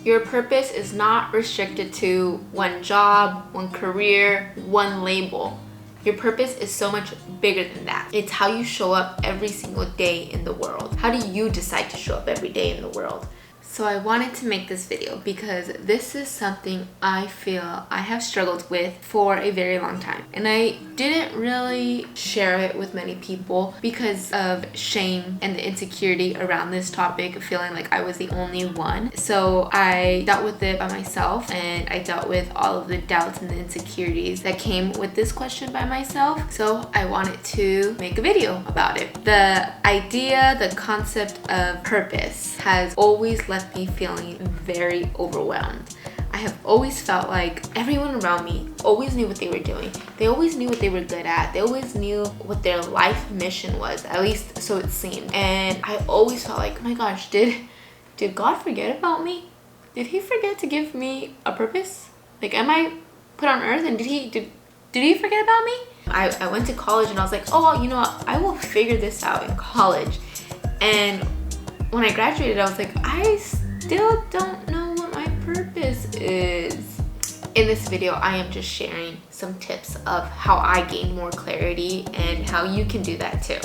Your purpose is not restricted to one job, one career, one label. Your purpose is so much bigger than that. It's how you show up every single day in the world. How do you decide to show up every day in the world? So I wanted to make this video because this is something I feel I have struggled with for a very long time. And I didn't really share it with many people because of shame and the insecurity around this topic, feeling like I was the only one. So I dealt with it by myself, and I dealt with all of the doubts and the insecurities that came with this question by myself. So I wanted to make a video about it. The idea, the concept of purpose has always left me feeling very overwhelmed. I have always felt like everyone around me always knew what they were doing. They always knew what they were good at. They always knew what their life mission was, at least so it seemed. And I always felt like, oh my gosh, did God forget about me? Did he forget to give me a purpose? Like, am I put on earth and did he forget about me? I went to college and I was like, oh, you know what? I will figure this out in college. And when I graduated, I was like, I still don't know what my purpose is. In this video, I am just sharing some tips of how I gained more clarity and how you can do that too.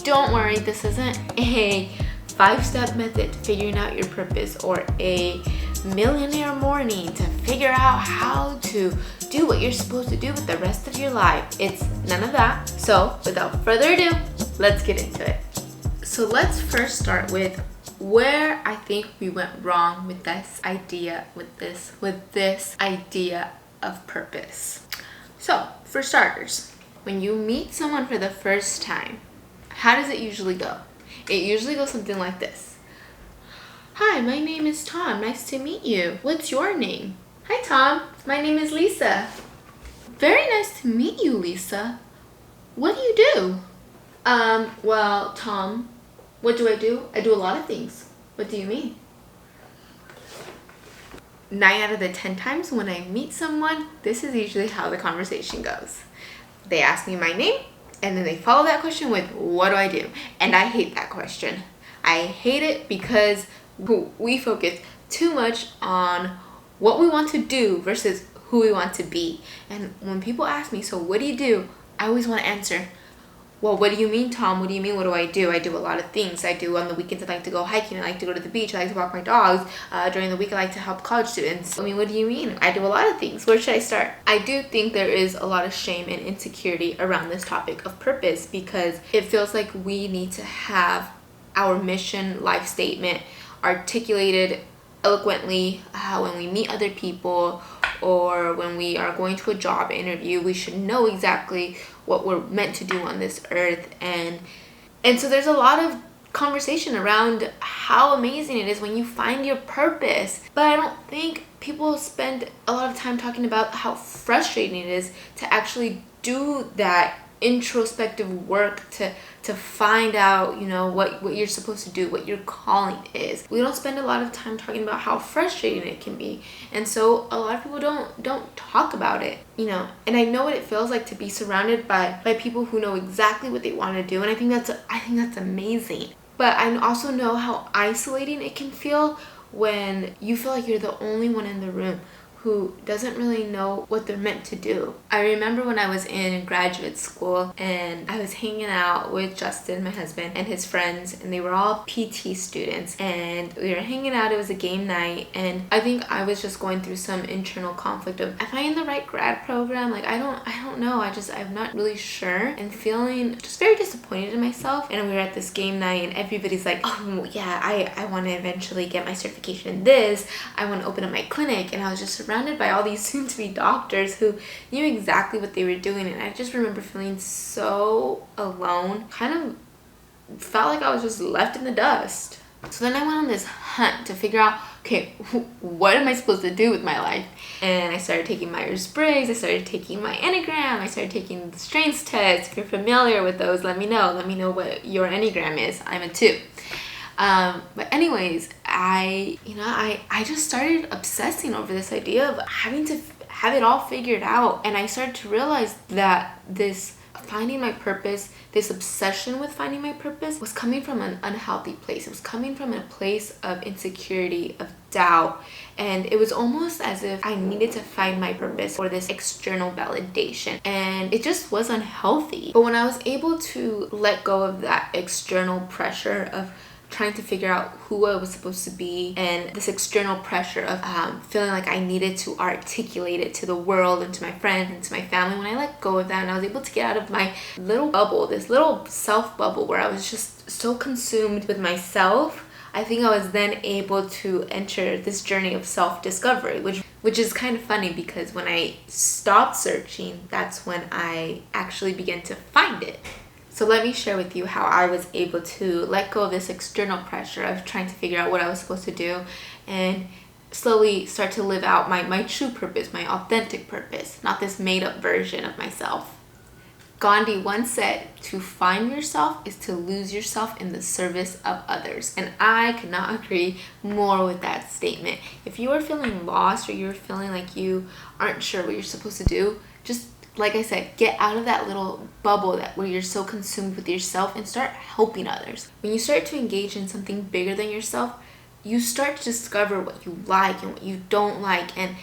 Don't worry, this isn't a 5-step method to figuring out your purpose or a millionaire morning to figure out how to do what you're supposed to do with the rest of your life. It's none of that. So without further ado, let's get into it. So let's first start with where I think we went wrong with this idea, with this idea of purpose. So for starters, when you meet someone for the first time, how does it usually go? It usually goes something like this. Hi, my name is Tom. Nice to meet you. What's your name? Hi, Tom. My name is Lisa. Very nice to meet you, Lisa. What do you do? Well, Tom, what do? I do a lot of things. What do you mean? 9 out of the 10 times when I meet someone, this is usually how the conversation goes. They ask me my name, and then they follow that question with, what do I do? And I hate that question. I hate it because we focus too much on what we want to do versus who we want to be. And when people ask me, so what do you do? I always want to answer, well, what do you mean, Tom? What do you mean, what do I do? I do a lot of things. I do on the weekends, I like to go hiking. I like to go to the beach. I like to walk my dogs. During the week, I like to help college students. I mean, what do you mean? I do a lot of things. Where should I start? I do think there is a lot of shame and insecurity around this topic of purpose because it feels like we need to have our mission, life statement articulated eloquently when we meet other people or when we are going to a job interview. We should know exactly what we're meant to do on this earth, and so there's a lot of conversation around how amazing it is when you find your purpose, but I don't think people spend a lot of time talking about how frustrating it is to actually do that introspective work to find out, you know, what you're supposed to do, what your calling is. We don't spend a lot of time talking about how frustrating it can be, and so a lot of people don't talk about it, you know. And I know what it feels like to be surrounded by people who know exactly what they want to do, and I think that's amazing. But I also know how isolating it can feel when you feel like you're the only one in the room who doesn't really know what they're meant to do. I remember when I was in graduate school and I was hanging out with Justin, my husband, and his friends, and they were all PT students, and we were hanging out. It was a game night, and I think I was just going through some internal conflict of, am I in the right grad program? Like, I don't know. I'm not really sure, and feeling just very disappointed in myself. And we were at this game night and everybody's like, oh yeah, I want to eventually get my certification in this. I want to open up my clinic. And I was just surrounded by all these soon-to-be doctors who knew exactly what they were doing, and I just remember feeling so alone. Kind of felt like I was just left in the dust. So then I went on this hunt to figure out, okay, what am I supposed to do with my life? And I started taking Myers-Briggs, I started taking my Enneagram, I started taking the strengths test. If you're familiar with those, let me know what your Enneagram is. I'm a 2. But anyways, I just started obsessing over this idea of having to have it all figured out. And I started to realize that this finding my purpose, this obsession with finding my purpose was coming from an unhealthy place. It was coming from a place of insecurity, of doubt, And it was almost as if I needed to find my purpose for this external validation, and it just was unhealthy. But when I was able to let go of that external pressure of trying to figure out who I was supposed to be, and this external pressure of feeling like I needed to articulate it to the world and to my friends and to my family, when I let go of that and I was able to get out of my little bubble, this little self bubble where I was just so consumed with myself, I think I was then able to enter this journey of self-discovery, which is kind of funny because when I stopped searching, that's when I actually began to find it. So let me share with you how I was able to let go of this external pressure of trying to figure out what I was supposed to do and slowly start to live out my true purpose, my authentic purpose, not this made-up version of myself. Gandhi once said, to find yourself is to lose yourself in the service of others. And I could not agree more with that statement. If you are feeling lost or you're feeling like you aren't sure what you're supposed to do, just like I said, get out of that little bubble where you're so consumed with yourself and start helping others. When you start to engage in something bigger than yourself, you start to discover what you like and what you don't like. And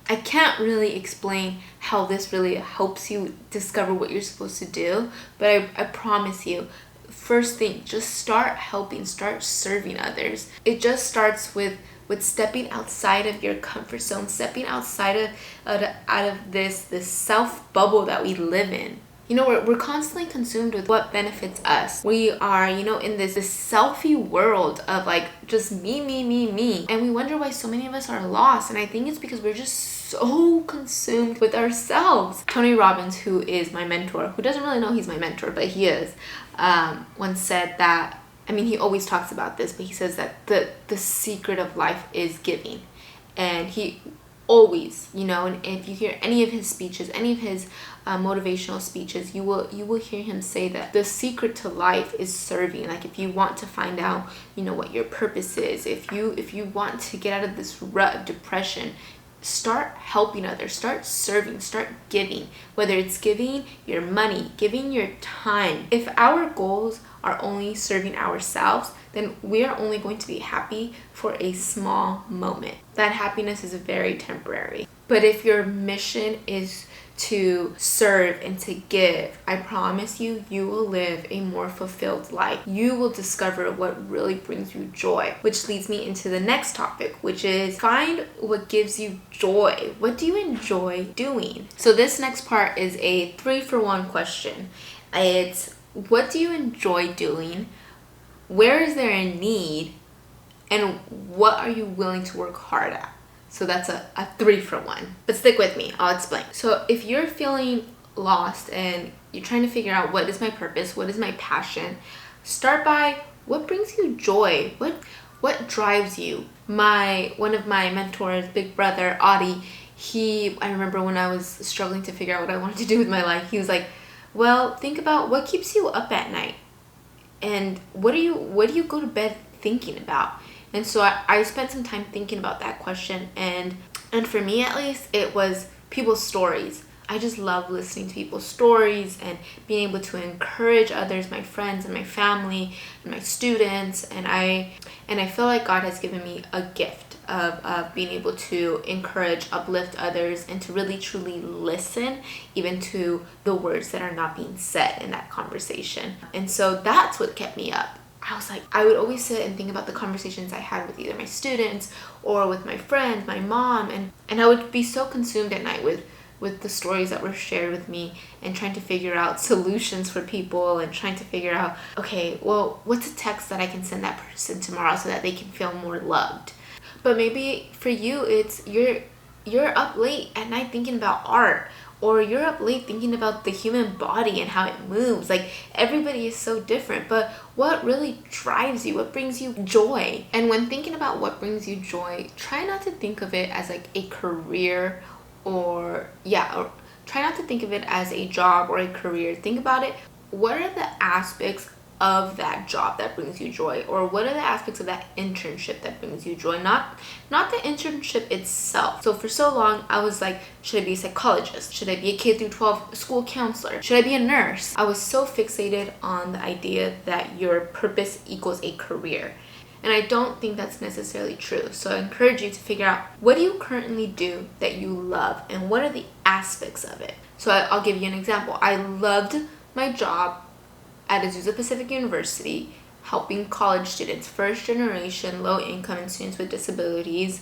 I can't really explain how this really helps you discover what you're supposed to do, but I promise you, first thing, just start helping, start serving others. It just starts with stepping outside of your comfort zone, stepping outside of this self bubble that we live in. You know, we're constantly consumed with what benefits us. We are, in this selfie world of like just me. And we wonder why so many of us are lost. And I think it's because we're just so consumed with ourselves. Tony Robbins, who is my mentor, who doesn't really know he's my mentor, but he is, once said that, he always talks about this, but he says that the secret of life is giving. And he always, and if you hear any of his speeches, any of his motivational speeches, you will hear him say that the secret to life is serving. Like if you want to find out, what your purpose is, if you want to get out of this rut of depression, start helping others, start serving, start giving, whether it's giving your money, giving your time. If our goals are only serving ourselves, then we are only going to be happy for a small moment. That happiness is very temporary. But if your mission is to serve and to give, I promise you, you will live a more fulfilled life. You will discover what really brings you joy, which leads me into the next topic, which is find what gives you joy. What do you enjoy doing? So this next part is a 3-for-1 question. It's what do you enjoy doing? Where is there a need? And what are you willing to work hard at? So that's a 3-for-1. But stick with me, I'll explain. So if you're feeling lost and you're trying to figure out what is my purpose, what is my passion, start by what brings you joy? What drives you? One of my mentors, big brother, Adi, I remember when I was struggling to figure out what I wanted to do with my life, he was like, well, think about what keeps you up at night. And what do you go to bed thinking about? And so I spent some time thinking about that question, and for me at least, it was people's stories. I just love listening to people's stories and being able to encourage others, my friends and my family and my students, and I feel like God has given me a gift of being able to encourage, uplift others, and to really truly listen even to the words that are not being said in that conversation. And so that's what kept me up. I was like, I would always sit and think about the conversations I had with either my students or with my friends, my mom, and I would be so consumed at night with the stories that were shared with me and trying to figure out solutions for people and trying to figure out, okay, well, what's a text that I can send that person tomorrow so that they can feel more loved? But maybe for you, it's you're up late at night thinking about art, or you're up late thinking about the human body and how it moves. Like, everybody is so different, but what really drives you? What brings you joy? And when thinking about what brings you joy, try not to think of it as like a career or try not to think of it as a job or a career. Think about it, what are the aspects of that job that brings you joy, or what are the aspects of that internship that brings you joy, not the internship itself. So for so long I was like, should I be a psychologist? Should I be a K-12 school counselor? Should I be a nurse? I was so fixated on the idea that your purpose equals a career. And I don't think that's necessarily true. So I encourage you to figure out, what do you currently do that you love and what are the aspects of it? So I'll give you an example. I loved my job at Azusa Pacific University, helping college students, first generation, low income, and students with disabilities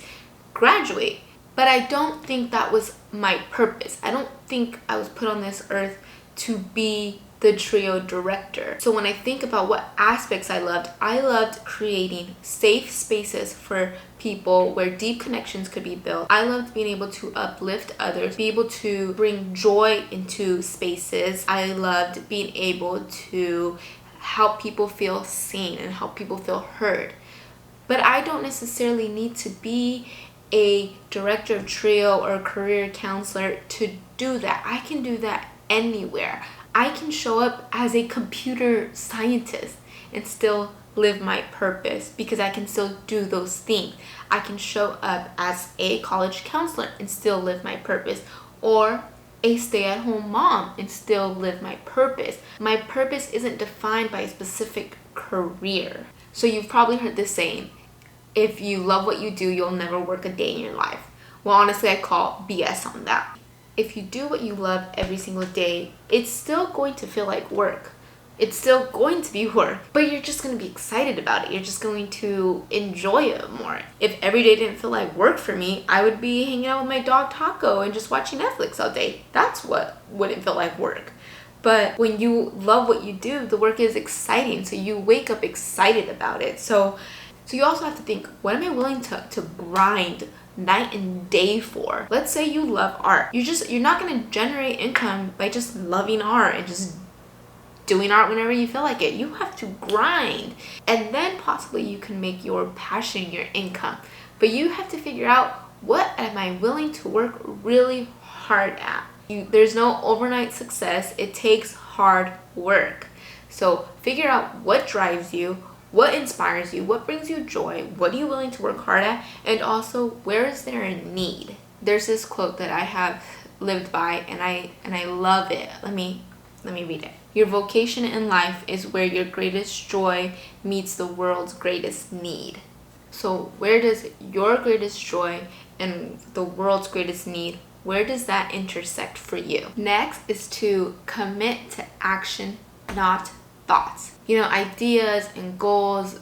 graduate. But I don't think that was my purpose. I don't think I was put on this earth to be the trio director. So when I think about what aspects I loved creating safe spaces for people where deep connections could be built. I loved being able to uplift others, be able to bring joy into spaces. I loved being able to help people feel seen and help people feel heard. But I don't necessarily need to be a director of trio or a career counselor to do that. I can do that anywhere. I can show up as a computer scientist and still live my purpose because I can still do those things. I can show up as a college counselor and still live my purpose, or a stay-at-home mom and still live my purpose. My purpose isn't defined by a specific career. So you've probably heard this saying, if you love what you do, you'll never work a day in your life. Well, honestly, I call BS on that. If you do what you love every single day, it's still going to feel like work. It's still going to be work, but you're just going to be excited about it. You're just going to enjoy it more. If every day didn't feel like work for me, I would be hanging out with my dog Taco and just watching Netflix all day. That's what wouldn't feel like work. But when you love what you do, the work is exciting. So you wake up excited about it. So you also have to think, what am I willing to grind night and day for? Let's say you love art. You're not going to generate income by just loving art and just doing art whenever you feel like it. You have to grind, and then possibly you can make your passion your income. But you have to figure out, what am I willing to work really hard at? There's no overnight success. It takes hard work. So figure out what drives you, what inspires you, what brings you joy, what are you willing to work hard at, and also, where is there a need? There's this quote that I have lived by, and I love it. Let me read it. Your vocation in life is where your greatest joy meets the world's greatest need. So where does your greatest joy and the world's greatest need, where does that intersect for you? Next is to commit to action, not thoughts. Ideas and goals,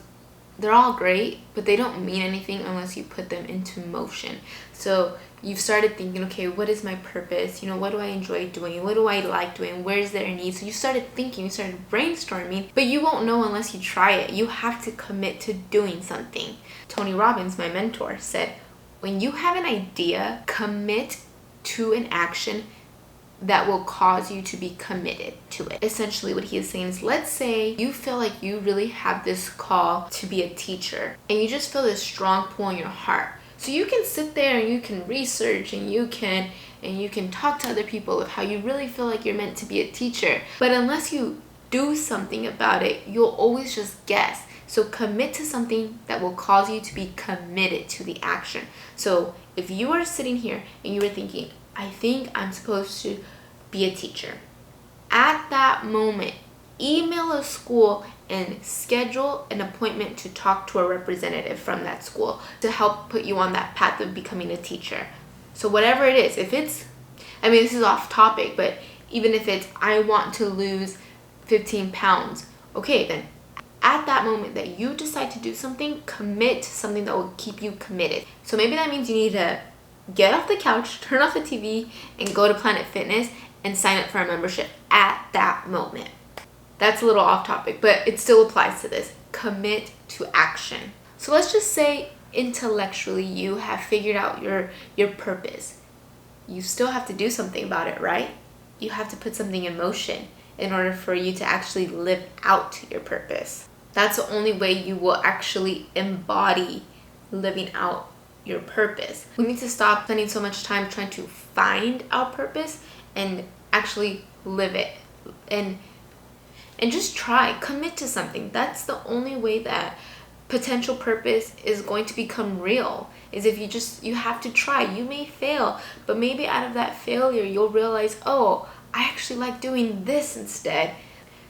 they're all great, but they don't mean anything unless you put them into motion. So you've started thinking, okay, what is my purpose? What do I enjoy doing? What do I like doing? Where's there a need? So you started thinking, you started brainstorming, but you won't know unless you try it. You have to commit to doing something. Tony Robbins, my mentor, said, when you have an idea, commit to an action that will cause you to be committed to it. Essentially what he is saying is, let's say you feel like you really have this call to be a teacher and you just feel this strong pull in your heart. So you can sit there and you can research and you can talk to other people of how you really feel like you're meant to be a teacher. But unless you do something about it, you'll always just guess. So commit to something that will cause you to be committed to the action. So if you are sitting here and you are thinking, I think I'm supposed to be a teacher. At that moment, email a school and schedule an appointment to talk to a representative from that school to help put you on that path of becoming a teacher. So whatever it is, this is off topic, but even if it's, I want to lose 15 pounds, okay, then at that moment that you decide to do something, commit to something that will keep you committed. So maybe that means you need to get off the couch, turn off the TV, and go to Planet Fitness and sign up for a membership at that moment. That's a little off topic, but it still applies to this. Commit to action. So let's just say intellectually you have figured out your purpose. You still have to do something about it, right? You have to put something in motion in order for you to actually live out your purpose. That's the only way you will actually embody living out your purpose. We need to stop spending so much time trying to find our purpose and actually live it. And just commit to something. That's the only way that potential purpose is going to become real, is if you have to try. You may fail, but maybe out of that failure, you'll realize, oh, I actually like doing this instead.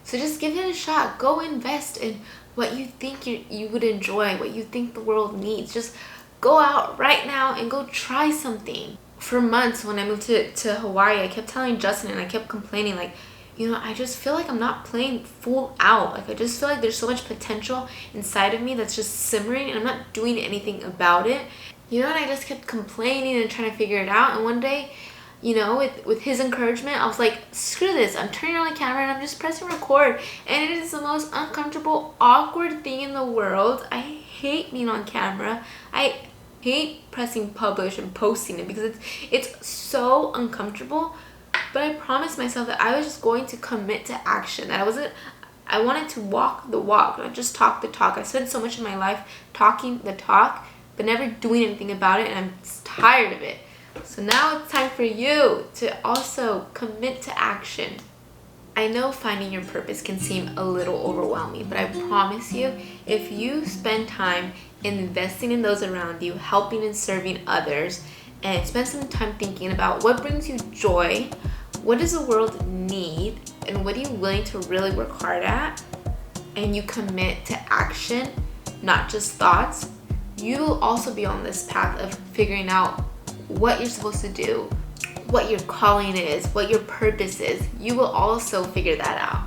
So just give it a shot. Go invest in what you think you would enjoy, what you think the world needs. Just go out right now and go try something. For months when I moved to Hawaii, I kept telling Justin and I kept complaining, like, you know, I just feel like I'm not playing full out. Like, I just feel like there's so much potential inside of me that's just simmering and I'm not doing anything about it. You know, and I just kept complaining and trying to figure it out. And one day, you know, with his encouragement, I was like, screw this. I'm turning on the camera and I'm just pressing record. And it is the most uncomfortable, awkward thing in the world. I hate being on camera. I hate pressing publish and posting it because it's so uncomfortable. But I promised myself that I was just going to commit to action. That I wanted to walk the walk, not just talk the talk. I spent so much of my life talking the talk, but never doing anything about it, and I'm tired of it. So now it's time for you to also commit to action. I know finding your purpose can seem a little overwhelming, but I promise you, if you spend time investing in those around you, helping and serving others, and spend some time thinking about what brings you joy, what does the world need, and what are you willing to really work hard at, and you commit to action, not just thoughts, you will also be on this path of figuring out what you're supposed to do, what your calling is, what your purpose is. You will also figure that out.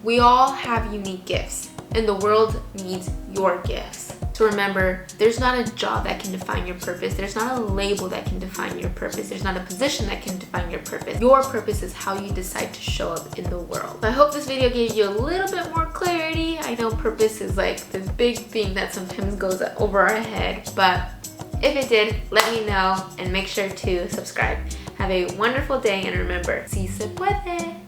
We all have unique gifts, and the world needs your gifts. So remember, there's not a job that can define your purpose. There's not a label that can define your purpose. There's not a position that can define your purpose. Your purpose is how you decide to show up in the world. I hope this video gave you a little bit more clarity. I know purpose is like this big thing that sometimes goes over our head, but if it did, let me know and make sure to subscribe. Have a wonderful day and remember, si se puede.